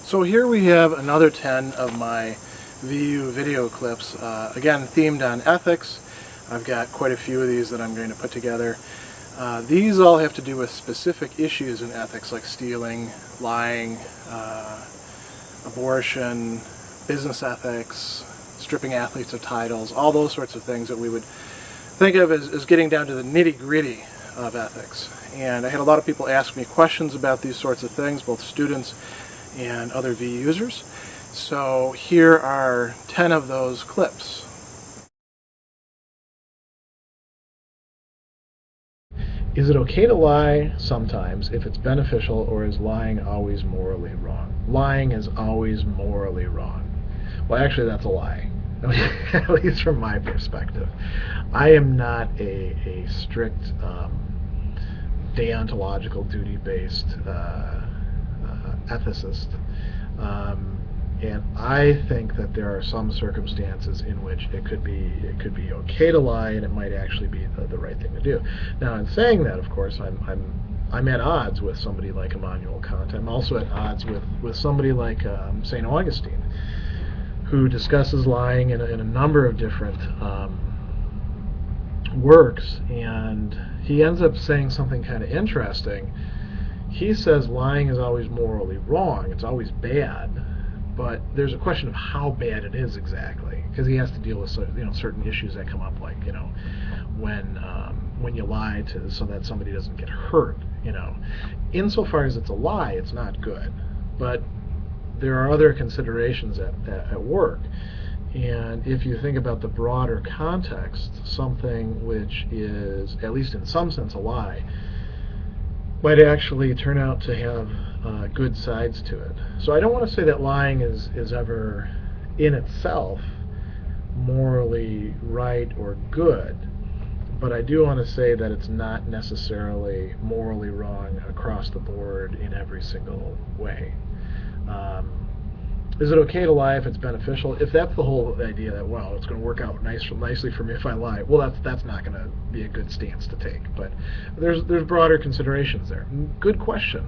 So here we have another 10 of my VYou video clips, again themed on ethics. I've got quite a few of these that I'm going to put together. These all have to do with specific issues in ethics like stealing, lying, abortion, business ethics, stripping athletes of titles, all those sorts of things that we would think of as getting down to the nitty-gritty of ethics. And I had a lot of people ask me questions about these sorts of things, both students and other VYousers. So here are 10 of those clips. Is it okay to lie sometimes if it's beneficial, or is lying always morally wrong? Lying is always morally wrong. Well, actually that's a lie, at least from my perspective. I am not a strict deontological duty-based ethicist, and I think that there are some circumstances in which it could be okay to lie, and it might actually be the right thing to do. Now, in saying that, of course, I'm at odds with somebody like Immanuel Kant. I'm also at odds with somebody like St. Augustine, who discusses lying in a number of different works, and he ends up saying something kind of interesting. He says lying is always morally wrong, it's always bad, but there's a question of how bad it is exactly, because he has to deal with certain issues that come up, like when you lie so that somebody doesn't get hurt. Insofar as it's a lie, it's not good, but there are other considerations at work. And if you think about the broader context, something which is, at least in some sense, a lie, might actually turn out to have good sides to it. So I don't want to say that lying is ever, in itself, morally right or good, but I do want to say that it's not necessarily morally wrong across the board in every single way. Is it okay to lie if it's beneficial? If that's the whole idea that, well, it's going to work out nicely for me if I lie, well, that's not going to be a good stance to take. But there's broader considerations there. Good question.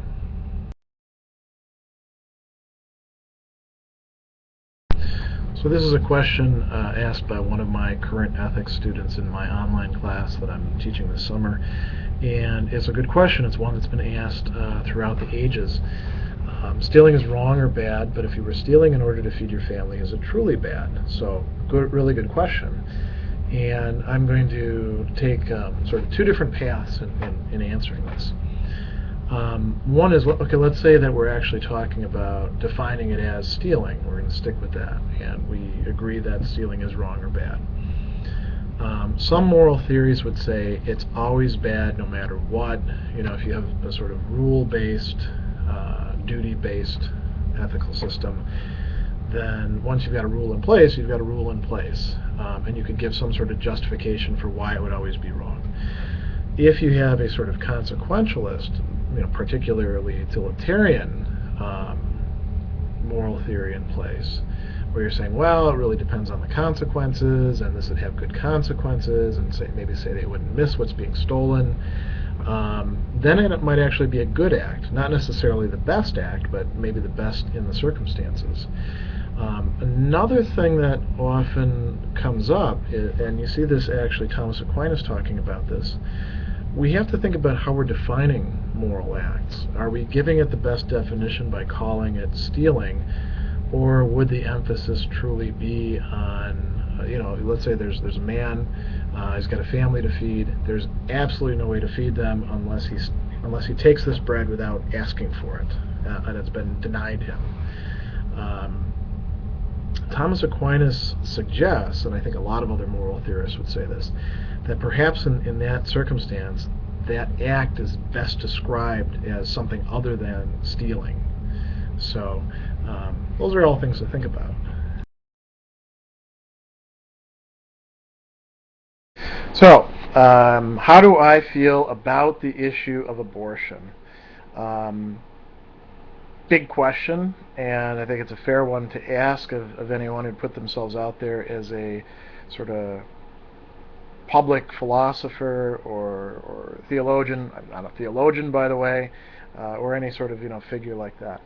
So this is a question asked by one of my current ethics students in my online class that I'm teaching this summer. And it's a good question. It's one that's been asked throughout the ages. Stealing is wrong or bad, but if you were stealing in order to feed your family, is it truly bad? So, really good question. And I'm going to take sort of two different paths in answering this. One is, okay, let's say that we're actually talking about defining it as stealing. We're going to stick with that, and we agree that stealing is wrong or bad. Some moral theories would say it's always bad no matter what. If you have a sort of rule-based, duty-based ethical system, then once you've got a rule in place, you've got a rule in place, and you could give some sort of justification for why it would always be wrong. If you have a sort of consequentialist, particularly utilitarian moral theory in place, where you're saying, well, it really depends on the consequences, and this would have good consequences, and maybe say they wouldn't miss what's being stolen, then it might actually be a good act. Not necessarily the best act, but maybe the best in the circumstances. Another thing that often comes up, and you see this actually, Thomas Aquinas talking about this, we have to think about how we're defining moral acts. Are we giving it the best definition by calling it stealing, or would the emphasis truly be on, let's say there's a man, he's got a family to feed. There's absolutely no way to feed them unless he takes this bread without asking for it, and it's been denied him. Thomas Aquinas suggests, and I think a lot of other moral theorists would say this, that perhaps in that circumstance, that act is best described as something other than stealing. So those are all things to think about. So, how do I feel about the issue of abortion? Big question, and I think it's a fair one to ask of anyone who put themselves out there as a sort of public philosopher or theologian. I'm not a theologian, by the way, or any sort of figure like that.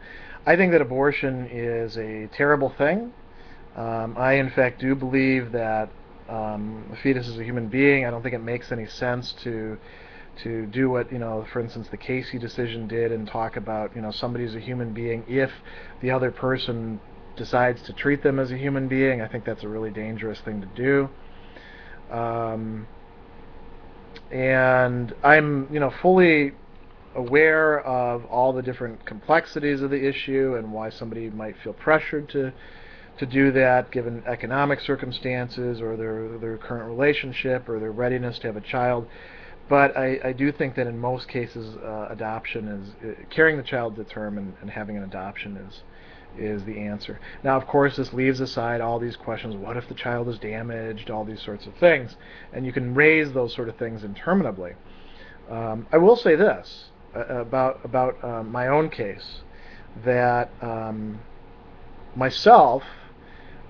I think that abortion is a terrible thing. I, in fact, do believe that a fetus is a human being. I don't think it makes any sense to do what, for instance, the Casey decision did and talk about, somebody's a human being if the other person decides to treat them as a human being. I think that's a really dangerous thing to do. And I'm, fully aware of all the different complexities of the issue and why somebody might feel pressured to do that given economic circumstances or their current relationship or their readiness to have a child. But I do think that in most cases, adoption is carrying the child to term and having an adoption is the answer. Now, of course, this leaves aside all these questions. What if the child is damaged? All these sorts of things, and you can raise those sort of things interminably. I will say this about my own case, that myself,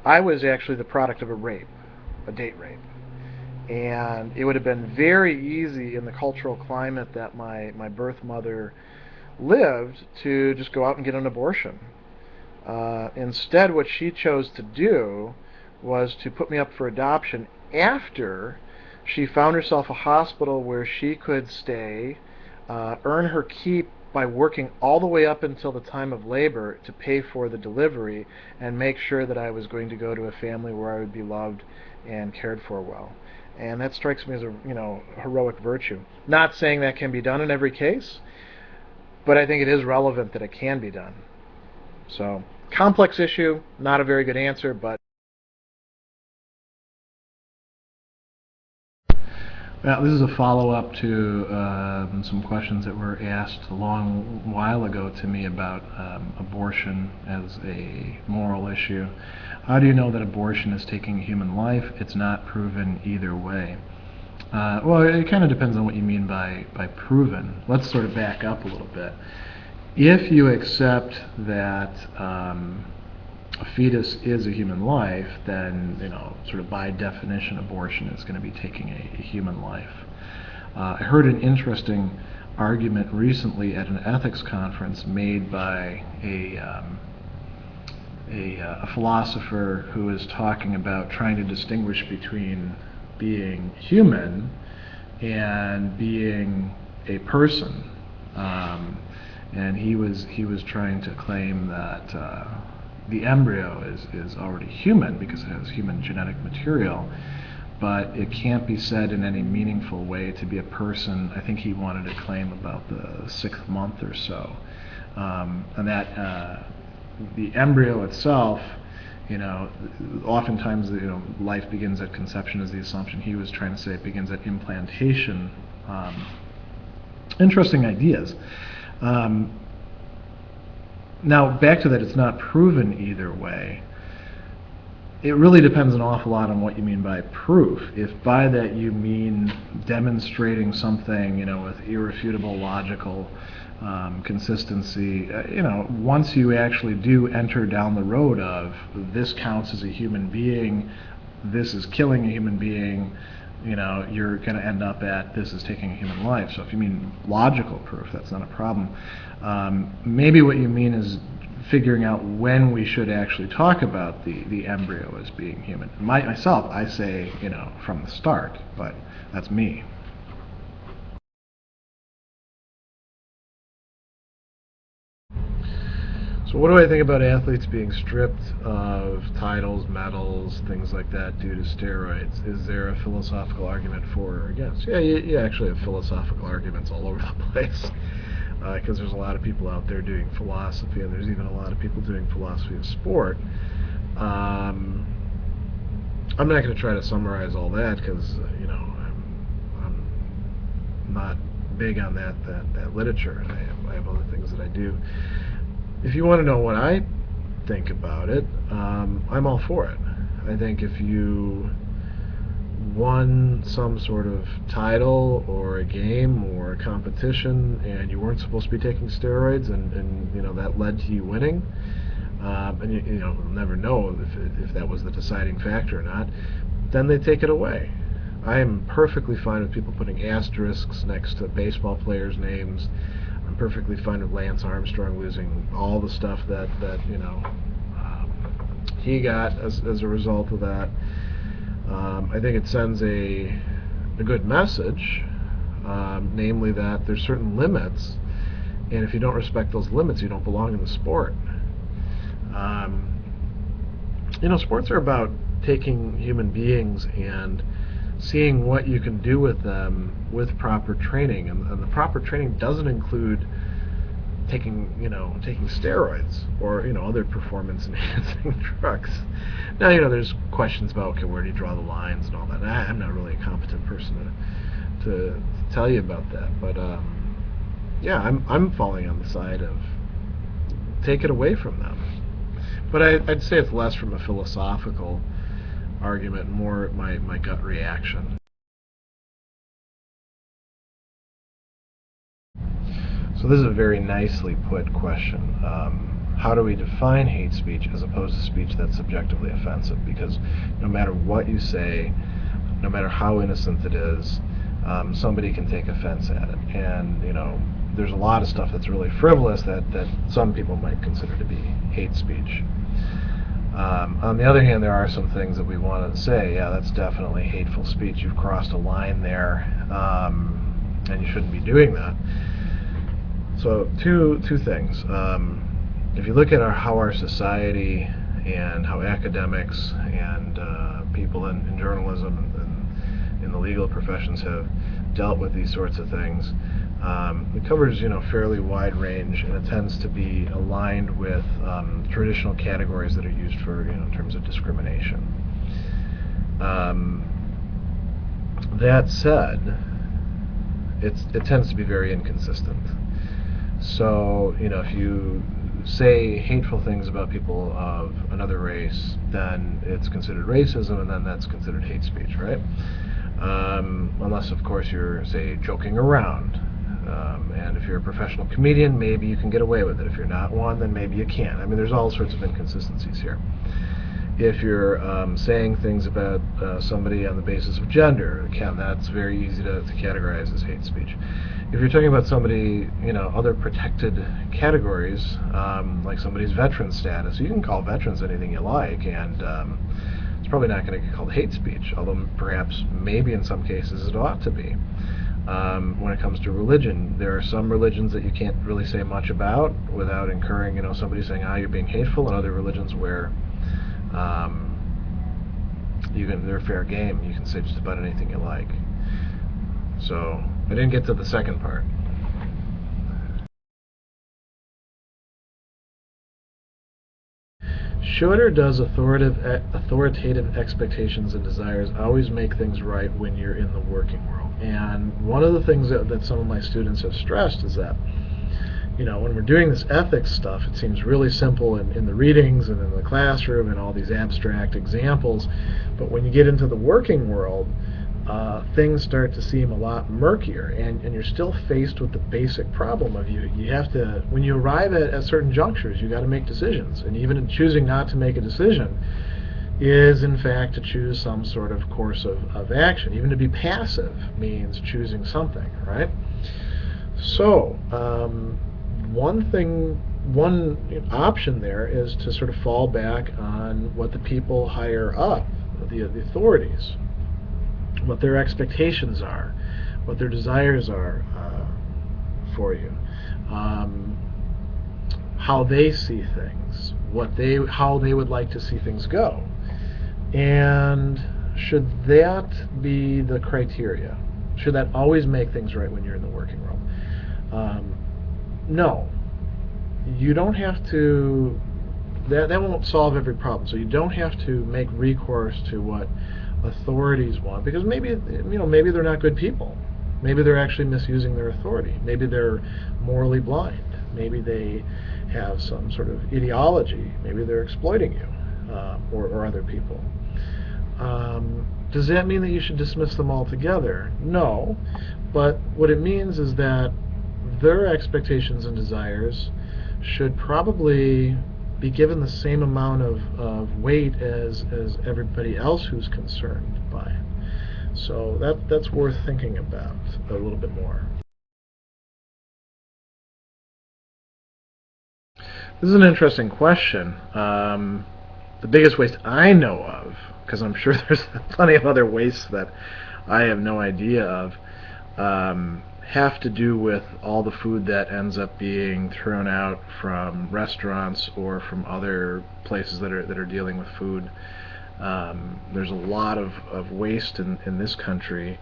I was actually the product of a date rape. And it would have been very easy in the cultural climate that my birth mother lived to just go out and get an abortion. Instead, what she chose to do was to put me up for adoption after she found herself a hospital where she could stay, earn her keep by working all the way up until the time of labor to pay for the delivery and make sure that I was going to go to a family where I would be loved and cared for well. And that strikes me as a heroic virtue. Not saying that can be done in every case, but I think it is relevant that it can be done. So, complex issue, not a very good answer, but well, this is a follow-up to some questions that were asked a long while ago to me about abortion as a moral issue. How do you know that abortion is taking a human life? It's not proven either way. Well, it kind of depends on what you mean by proven. Let's sort of back up a little bit. If you accept that a fetus is a human life, then sort of by definition, abortion is going to be taking a human life. I heard an interesting argument recently at an ethics conference made by a philosopher who is talking about trying to distinguish between being human and being a person. And he was trying to claim that the embryo is already human because it has human genetic material, but it can't be said in any meaningful way to be a person. I think he wanted to claim about the 6th month or so, and that the embryo itself, oftentimes life begins at conception is the assumption. He was trying to say it begins at implantation. Interesting ideas. Now, back to that, it's not proven either way. It really depends an awful lot on what you mean by proof. If by that you mean demonstrating something, with irrefutable logical consistency, once you actually do enter down the road of this counts as a human being, this is killing a human being, you're going to end up at this is taking a human life. So if you mean logical proof, that's not a problem. Maybe what you mean is figuring out when we should actually talk about the embryo as being human. Myself, I say, from the start, but that's me. So what do I think about athletes being stripped of titles, medals, things like that due to steroids? Is there a philosophical argument for or against? Yeah, you actually have philosophical arguments all over the place because there's a lot of people out there doing philosophy, and there's even a lot of people doing philosophy of sport. I'm not going to try to summarize all that because I'm not big on that literature, and I have other things that I do. If you want to know what I think about it, I'm all for it. I think if you won some sort of title or a game or a competition and you weren't supposed to be taking steroids and that led to you winning, and you'll never know if that was the deciding factor or not, then they take it away. I am perfectly fine with people putting asterisks next to baseball players' names. I'm perfectly fine with Lance Armstrong losing all the stuff that he got as a result of that. I think it sends a good message, namely that there's certain limits, and if you don't respect those limits, you don't belong in the sport. Sports are about taking human beings and seeing what you can do with them with proper training, and the proper training doesn't include taking steroids or other performance enhancing drugs. Now there's questions about, okay, where do you draw the lines and all that. I'm not really a competent person to tell you about that, but yeah, I'm falling on the side of take it away from them. But I'd say it's less from a philosophical argument, more my gut reaction. So this is a very nicely put question. How do we define hate speech as opposed to speech that's subjectively offensive? Because no matter what you say, no matter how innocent it is, somebody can take offense at it. And there's a lot of stuff that's really frivolous that some people might consider to be hate speech. On the other hand, there are some things that we want to say, yeah, that's definitely hateful speech. You've crossed a line there, and you shouldn't be doing that. So two things. If you look at how our society and how academics and people in journalism and in the legal professions have dealt with these sorts of things, it covers fairly wide range, and it tends to be aligned with traditional categories that are used for in terms of discrimination. That said, it tends to be very inconsistent. So if you say hateful things about people of another race, then it's considered racism, and then that's considered hate speech, right? Unless, of course, you're, say, joking around. And if you're a professional comedian, maybe you can get away with it. If you're not one, then maybe you can't. I mean, there's all sorts of inconsistencies here. If you're saying things about somebody on the basis of gender, again, that's very easy to categorize as hate speech. If you're talking about somebody, other protected categories, like somebody's veteran status, you can call veterans anything you like, and it's probably not going to get called hate speech, although perhaps maybe in some cases it ought to be. When it comes to religion, there are some religions that you can't really say much about without incurring, somebody saying, you're being hateful, and other religions where they're fair game. You can say just about anything you like. So I didn't get to the second part. Should or does authoritative expectations and desires always make things right when you're in the working world? And one of the things that some of my students have stressed is that when we're doing this ethics stuff, it seems really simple in the readings and in the classroom and all these abstract examples, but when you get into the working world, things start to seem a lot murkier, and you're still faced with the basic problem of you have to, when you arrive at certain junctures, you got to make decisions, and even in choosing not to make a decision is in fact to choose some sort of course of action. Even to be passive means choosing something, right? So one option there is to sort of fall back on what the people higher up, the authorities, what their expectations are, what their desires are for you, how they see things, how they would like to see things go. And should that be the criteria? Should that always make things right when you're in the working world? No. You don't have to, that won't solve every problem. So you don't have to make recourse to what authorities want, because maybe they're not good people. Maybe they're actually misusing their authority. Maybe they're morally blind. Maybe they have some sort of ideology. Maybe they're exploiting you or other people. Does that mean that you should dismiss them altogether? No, but what it means is that their expectations and desires should probably be given the same amount of weight as everybody else who's concerned by it. So that's worth thinking about a little bit more. This is an interesting question. The biggest waste I know of, because I'm sure there's plenty of other wastes that I have no idea of, have to do with all the food that ends up being thrown out from restaurants or from other places that are dealing with food. There's a lot of waste in this country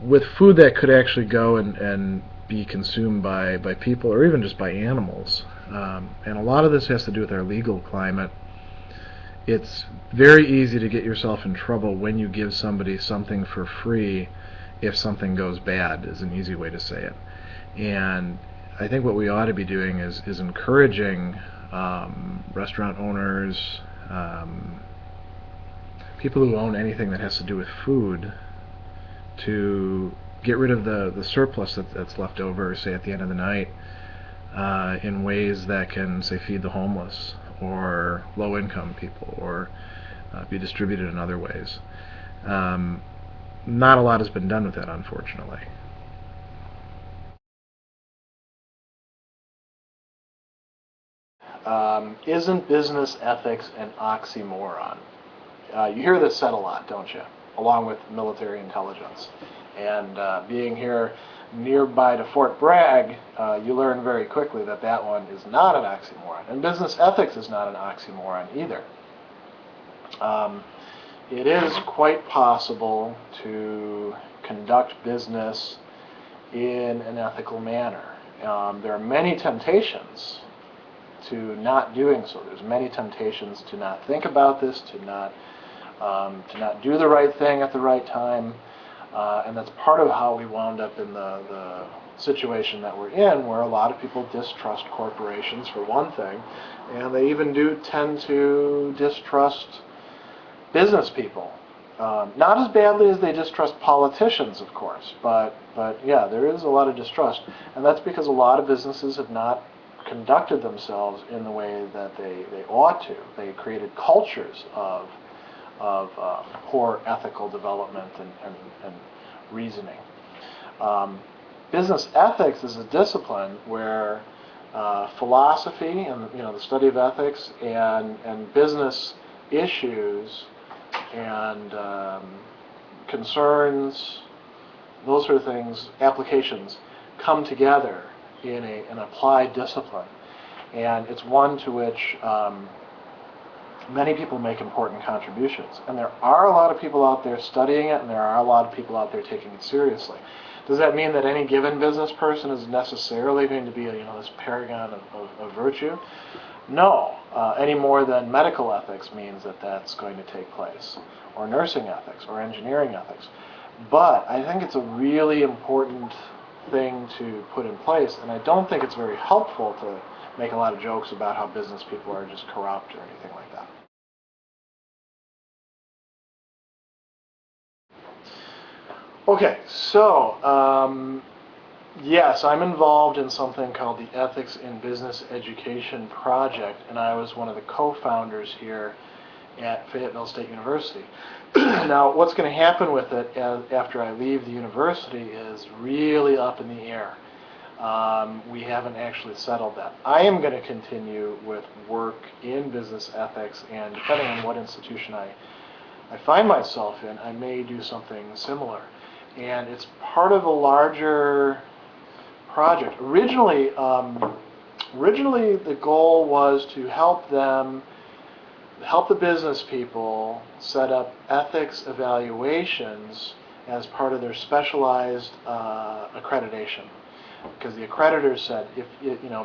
with food that could actually go and be consumed by people or even just by animals. And a lot of this has to do with our legal climate. It's very easy to get yourself in trouble when you give somebody something for free if something goes bad, is an easy way to say it. And I think what we ought to be doing is encouraging restaurant owners, people who own anything that has to do with food, to get rid of the surplus that's left over, say, at the end of the night, in ways that can, say, feed the homeless or low-income people, or be distributed in other ways. Not a lot has been done with that, unfortunately. Isn't business ethics an oxymoron? You hear this said a lot, don't you? Along with military intelligence. And being here nearby to Fort Bragg, you learn very quickly that that one is not an oxymoron. And business ethics is not an oxymoron either. It is quite possible to conduct business in an ethical manner. There are many temptations to not doing so. There's many temptations to not think about this, to not do the right thing at the right time, and that's part of how we wound up in the situation that we're in, where a lot of people distrust corporations, for one thing, and they even do tend to distrust business people. Not as badly as they distrust politicians, of course, but yeah, there is a lot of distrust, and that's because a lot of businesses have not conducted themselves in the way that they ought to. They created cultures of poor ethical development and reasoning. Business ethics is a discipline where philosophy and the study of ethics and business issues and concerns, those sort of things, applications, come together in an applied discipline. And it's one to which many people make important contributions. And there are a lot of people out there studying it, and there are a lot of people out there taking it seriously. Does that mean that any given business person is necessarily going to be this paragon of virtue? No, any more than medical ethics means that that's going to take place, or nursing ethics, or engineering ethics. But I think it's a really important thing to put in place, and I don't think it's very helpful to make a lot of jokes about how business people are just corrupt or anything like that. Okay, so yes, I'm involved in something called the Ethics in Business Education Project, and I was one of the co-founders here at Fayetteville State University. Now, what's going to happen with it after I leave the university is really up in the air. We haven't actually settled that. I am going to continue with work in business ethics, and depending on what institution I find myself in, I may do something similar. And it's part of a larger project. Originally, the goal was to help the business people set up ethics evaluations as part of their specialized accreditation. Because the accreditors said, if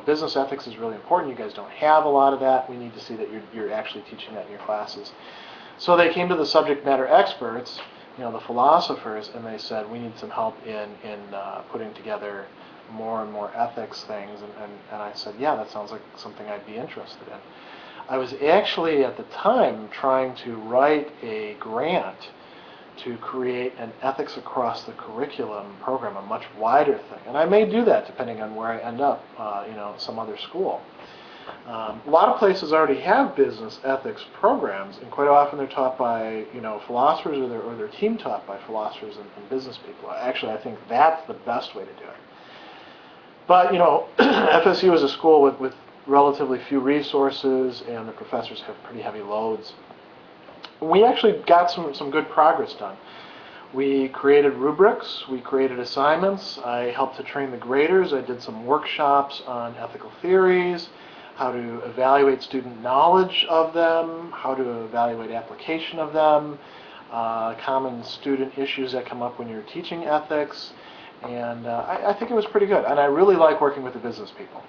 business ethics is really important, you guys don't have a lot of that, we need to see that you're actually teaching that in your classes. So they came to the subject matter experts, the philosophers, and they said, we need some help in putting together more and more ethics things. And I said, yeah, that sounds like something I'd be interested in. I was actually, at the time, trying to write a grant to create an ethics across the curriculum program, a much wider thing. And I may do that depending on where I end up, some other school. A lot of places already have business ethics programs, and quite often they're taught by philosophers, or they're team taught by philosophers and business people. Actually, I think that's the best way to do it. But FSU is a school with relatively few resources, and the professors have pretty heavy loads. We actually got some good progress done. We created rubrics, we created assignments, I helped to train the graders, I did some workshops on ethical theories, how to evaluate student knowledge of them, how to evaluate application of them, common student issues that come up when you're teaching ethics, and I think it was pretty good. And I really like working with the business people.